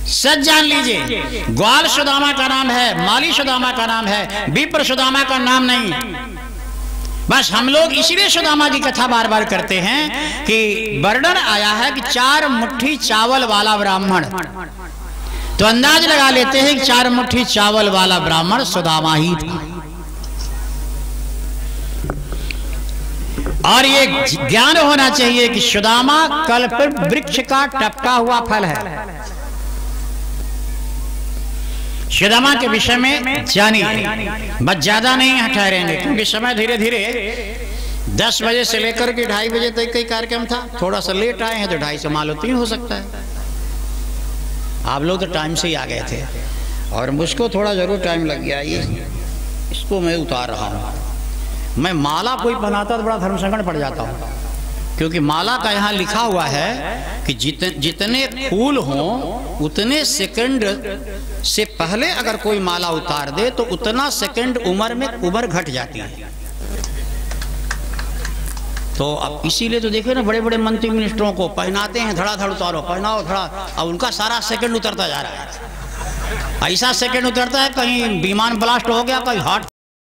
सच जान लीजिए, ग्वाल सुदामा का नाम है, माली सुदामा का नाम है, विप्र सुदामा का नाम नहीं। बस हम लोग इसलिए सुदामा की कथा बार बार करते हैं कि वर्णन आया है कि 4 मुट्ठी चावल वाला ब्राह्मण, तो अंदाज लगा लेते हैं कि 4 मुट्ठी चावल वाला ब्राह्मण सुदामा ही था। और ये ज्ञान होना चाहिए कि सुदामा कल्प वृक्ष का टपका हुआ फल है। सुदामा के विषय में जानिए, बस ज्यादा नहीं यहाँ ठहरेंगे, क्योंकि समय धीरे धीरे 10 बजे से लेकर के 2:30 बजे तक कई कार्यक्रम था। थोड़ा सा लेट आए हैं तो 2:30 से मालो 3 हो सकता है। आप लोग तो टाइम से ही आ गए थे, और मुझको थोड़ा जरूर टाइम लग गया। ये इसको मैं उतार रहा हूँ। मैं माला कोई पहनाता तो बड़ा धर्म संकट पड़ जाता हूँ, क्योंकि माला का यहाँ लिखा हुआ है कि जितने फूल हों उतने सेकंड से पहले अगर कोई माला उतार दे तो उतना सेकंड उम्र में उम्र घट जाती है। तो अब इसीलिए तो देखिए ना, बड़े बड़े मंत्री मिनिस्टरों को पहनाते हैं, धड़ाधड़ उतारो, पहनाओ धड़ा, अब उनका सारा सेकंड उतरता जा रहा है। ऐसा सेकंड उतरता है, कहीं विमान ब्लास्ट हो गया, कहीं हार्ट